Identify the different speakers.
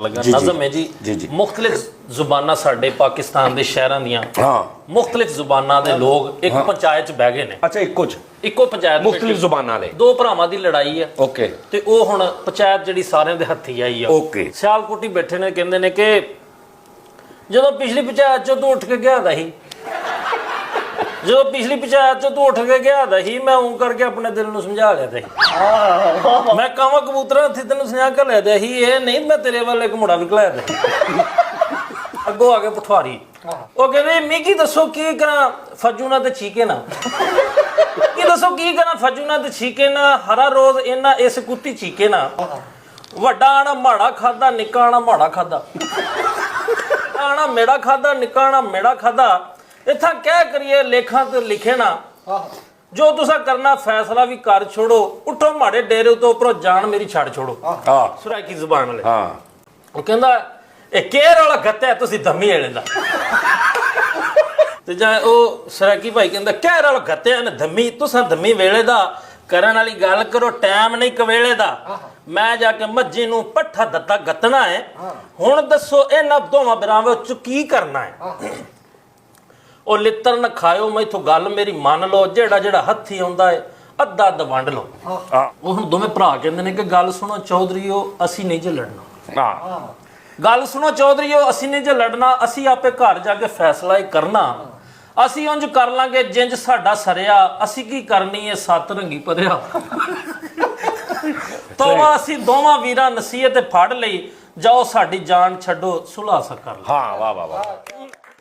Speaker 1: लगा नज़म है जी मुख्तलिफ जुबाना साडे पाकिस्तान दे शहरां दियां मुख्तलिफ जुबाना दे लोग एक पंचायत च बह गए ने।
Speaker 2: अच्छा
Speaker 1: इक्को पंचायत
Speaker 2: मुख्तलिफ जुबाना वाले
Speaker 1: दो भरावां दी लड़ाई है।
Speaker 2: ओके
Speaker 1: ते ओ हुण पंचायत जिहड़ी सारियां दे हत्थी आई है।
Speaker 2: ओके
Speaker 1: सियालकोटी बैठे ने कहंदे ने कि जदों पिछली पंचायत चों तूं उठ के गया दा ही जो पिछली पंचायत चो तू उठ के गया था ही मैं ऊँ करके अपने दिल में समझा लिया था मैं कावा कबूतरा थी तेन समझा कर लिया था ही ये नहीं मैं तेरे वाले एक मुड़ा निकलाया था अगो आ गए पठवारी वो कहते मिगी दसो की करा फजू ना ते चीके ना की दसो की करा फजू ना ते चीके ना हरा रोज इन्ना इस कुत्ती चीके ना वड्डा आना माड़ा खादा निक्का आना माड़ा खादा आना मेड़ा खादा निक्का आना मेड़ा खादा इतना क्या करिए लेखा तो लिखे ना जो तुसा करना फैसला भी कर छोड़ो उठो माड़े डेरे तो उपरों जान मेरी छड़ छोड़ो सुराकी जुबान वाले वो कहंदा ए केर वाला गत्ता है तुसी धम्मी वाले दा ते जाए ओ सराकी भाई कहंदा केर वाला गत्ता है धम्मी तुसा धम्मी वेले दा करन वाली गल करो टाइम नहीं कवेले दा मैं जाके मज्जी नूं पट्ठा दत्ता गतना है हुण दसो इन्हां दोवां बिरावां च की करना है ਉਹ ਲਿੱਤਰ ਨਾ ਖਾਇਓ ਮੈਥੋਂ ਗੱਲ ਮੇਰੀ ਮੰਨ ਲਓ ਜਿਹੜਾ ਜਿਹੜਾ ਹੱਥੀ ਆਉਂਦਾ ਹੈ ਅੱਧਾ ਅੱਧ ਵੰਡ ਲਓ ਉਹ ਹੁਣ ਦੋਵੇਂ ਭਰਾ ਕਹਿੰਦੇ ਨੇ ਕਿ ਗੱਲ ਸੁਣੋ ਚੌਧਰੀਓ ਅਸੀਂ ਨਹੀਂ ਜੇ ਲੜਨਾ ਗੱਲ ਸੁਣੋ ਚੌਧਰੀਓ ਅਸੀਂ ਨਹੀਂ ਜੇ ਲੜਨਾ ਅਸੀਂ ਆਪੇ ਘਰ ਜਾ ਕੇ ਫੈਸਲਾ ਹੀ ਕਰਨਾ ਅਸੀਂ ਉਂਝ ਕਰ ਲਾਂਗੇ ਜਿੰਜ ਸਾਡਾ ਸਰਿਆ ਅਸੀਂ ਕੀ ਕਰਨੀ ਹੈ ਸੱਤ ਰੰਗੀ ਪਰਿਆ ਤੋਵਾ ਅਸੀਂ ਦੋਵਾਂ ਵੀਰਾਂ ਨਸੀਹਤ ਫੜ ਲਈ ਜਾਓ ਸਾਡੀ ਜਾਨ ਛੱਡੋ ਸੁਲਾਹ ਕਰ ਲਓ
Speaker 2: ਹਾਂ ਵਾਹ ਵਾਹ ਵਾਹ